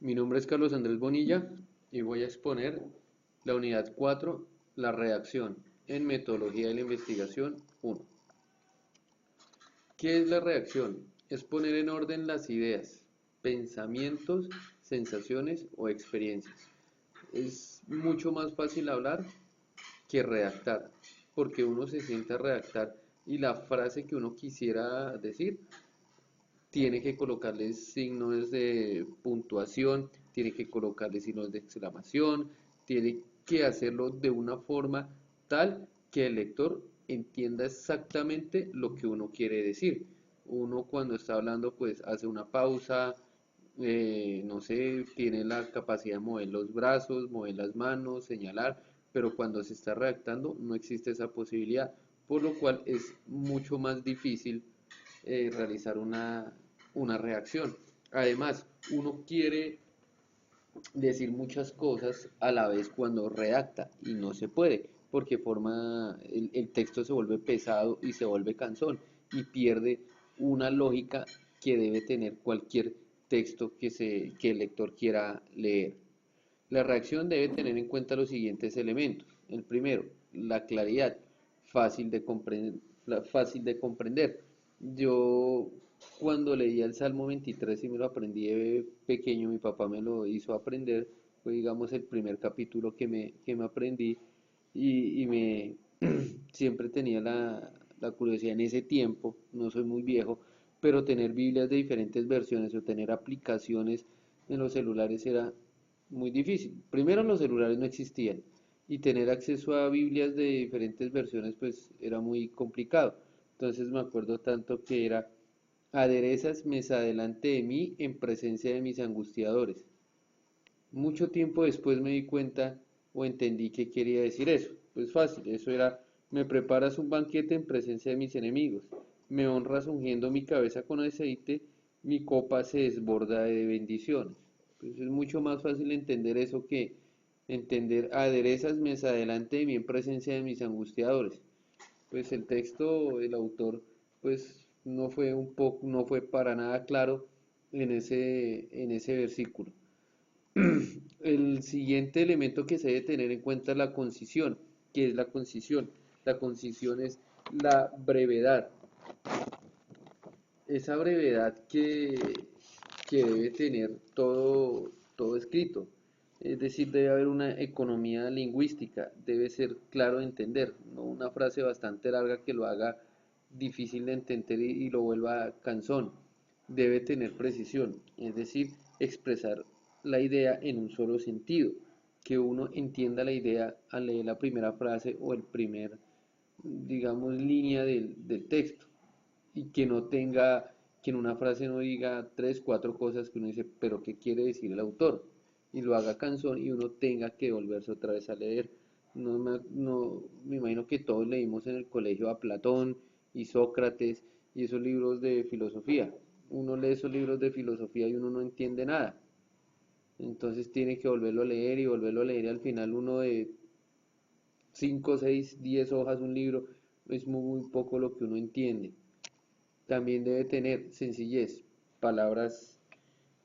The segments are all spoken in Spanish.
Mi nombre es Carlos Andrés Bonilla y voy a exponer la unidad 4, la redacción en metodología de la investigación 1. ¿Qué es la redacción? Es poner en orden las ideas, pensamientos, sensaciones o experiencias. Es mucho más fácil hablar que redactar, porque uno se sienta a redactar y la frase que uno quisiera decir tiene que colocarle signos de puntuación, tiene que colocarle signos de exclamación, tiene que hacerlo de una forma tal que el lector entienda exactamente lo que uno quiere decir. Uno cuando está hablando pues hace una pausa, no sé, tiene la capacidad de mover los brazos, mover las manos, señalar, pero cuando se está redactando no existe esa posibilidad, por lo cual es mucho más difícil realizar una reacción. Además, uno quiere decir muchas cosas a la vez cuando redacta y no se puede porque el texto se vuelve pesado y se vuelve cansón y pierde una lógica que debe tener cualquier texto que el lector quiera leer. La reacción debe tener en cuenta los siguientes elementos. El primero, la claridad, fácil de comprender. Yo cuando leía el Salmo 23 y me lo aprendí de pequeño, mi papá me lo hizo aprender, fue digamos el primer capítulo que me aprendí y me siempre tenía la curiosidad en ese tiempo, no soy muy viejo, pero tener Biblias de diferentes versiones o tener aplicaciones en los celulares era muy difícil. Primero los celulares no existían y tener acceso a Biblias de diferentes versiones pues era muy complicado. Entonces me acuerdo tanto que era aderezas mesa delante de mí en presencia de mis angustiadores. Mucho tiempo después me di cuenta o entendí qué quería decir eso. Pues fácil, eso era, me preparas un banquete en presencia de mis enemigos, me honras ungiendo mi cabeza con aceite, mi copa se desborda de bendiciones. Pues es mucho más fácil entender eso que entender aderezas mesa delante de mí en presencia de mis angustiadores. Pues el texto, el autor, pues no fue para nada claro en ese versículo. El siguiente elemento que se debe tener en cuenta es la concisión. ¿Qué es la concisión? La concisión es la brevedad. Esa brevedad que debe tener todo escrito. Es decir, debe haber una economía lingüística, debe ser claro de entender, no una frase bastante larga que lo haga difícil de entender y lo vuelva cansón. Debe tener precisión, es decir, expresar la idea en un solo sentido, que uno entienda la idea al leer la primera frase o el primer, digamos, línea del texto y que no tenga, que en una frase no diga tres, cuatro cosas que uno dice, pero ¿qué quiere decir el autor? Y lo haga cansón y uno tenga que volverse otra vez a leer. Me imagino que todos leímos en el colegio a Platón y Sócrates y esos libros de filosofía. Uno lee esos libros de filosofía y uno no entiende nada. Entonces tiene que volverlo a leer y volverlo a leer y al final uno de 5 6 10 hojas un libro es muy poco lo que uno entiende. También debe tener sencillez, palabras,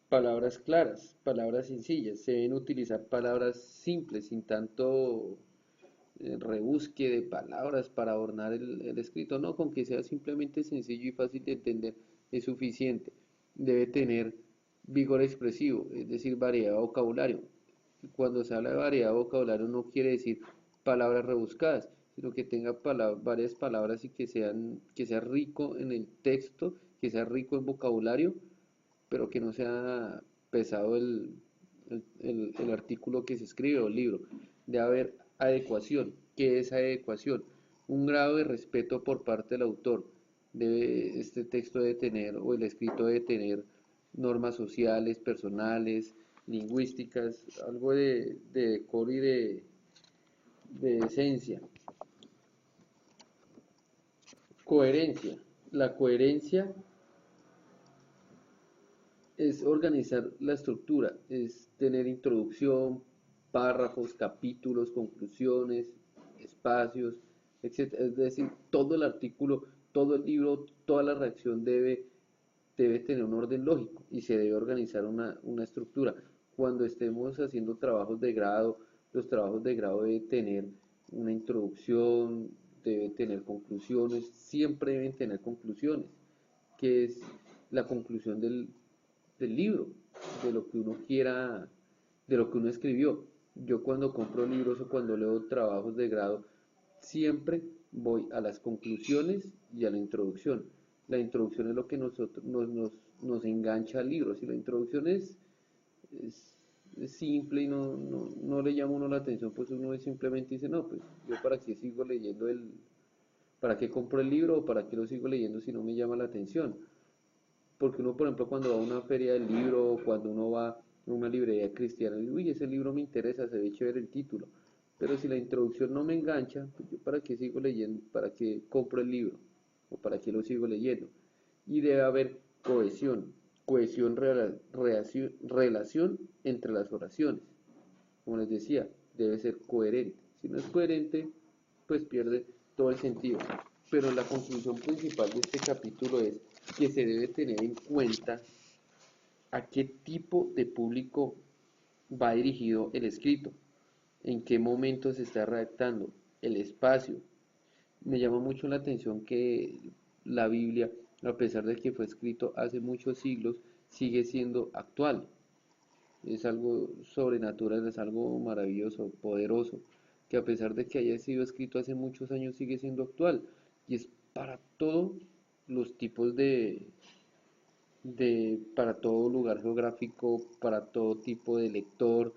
palabras claras, palabras sencillas. Se deben utilizar palabras simples, sin tanto rebusque de palabras para adornar el escrito. No, con que sea simplemente sencillo y fácil de entender es suficiente. Debe tener vigor expresivo, es decir, variedad de vocabulario. Cuando se habla de variedad de vocabulario no quiere decir palabras rebuscadas, sino que tenga varias palabras y que sea rico en el texto, que sea rico en vocabulario, pero que no sea pesado el artículo que se escribe o el libro. Debe haber adecuación. ¿Qué es adecuación? Un grado de respeto por parte del autor. Este texto debe tener, o el escrito debe tener normas sociales, personales, lingüísticas, algo de decoro y de esencia. Coherencia. La coherencia es organizar la estructura, es tener introducción, párrafos, capítulos, conclusiones, espacios, etcétera. Es decir, todo el artículo, todo el libro, toda la redacción debe tener un orden lógico y se debe organizar una estructura. cuando estemos haciendo trabajos de grado, los trabajos de grado deben tener una introducción, deben tener conclusiones, siempre deben tener conclusiones, que es la conclusión del libro, de lo que uno quiera, de lo que uno escribió. Yo cuando compro libros o cuando leo trabajos de grado, siempre voy a las conclusiones y a la introducción. La introducción es lo que nos engancha al libro. Si la introducción es simple y no le llama a uno la atención, pues uno simplemente dice, no, pues yo para qué sigo leyendo para qué compro el libro o para qué lo sigo leyendo si no me llama la atención. Porque uno, por ejemplo, cuando va a una feria del libro o cuando uno va a una librería cristiana, dice, uy, ese libro me interesa, se ve chévere el título. Pero si la introducción no me engancha, pues yo para qué sigo leyendo, para qué compro el libro o para qué lo sigo leyendo. Y debe haber cohesión, relación entre las oraciones. Como les decía, debe ser coherente. Si no es coherente, pues pierde todo el sentido. Pero la conclusión principal de este capítulo es que se debe tener en cuenta a qué tipo de público va dirigido el escrito, en qué momento se está redactando, el espacio. Me llama mucho la atención que la Biblia, a pesar de que fue escrito hace muchos siglos, sigue siendo actual. Es algo sobrenatural, es algo maravilloso, poderoso, que a pesar de que haya sido escrito hace muchos años, sigue siendo actual. Y es para todos los tipos para todo lugar geográfico, para todo tipo de lector,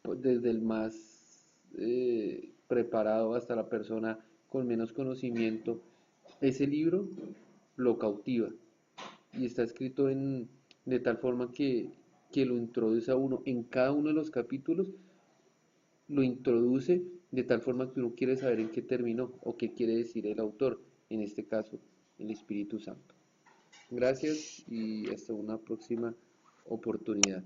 pues, desde el más preparado hasta la persona con menos conocimiento. Ese libro lo cautiva y está escrito de tal forma que lo introduce a uno en cada uno de los capítulos, lo introduce de tal forma que uno quiere saber en qué terminó o qué quiere decir el autor, en este caso el Espíritu Santo. Gracias y hasta una próxima oportunidad.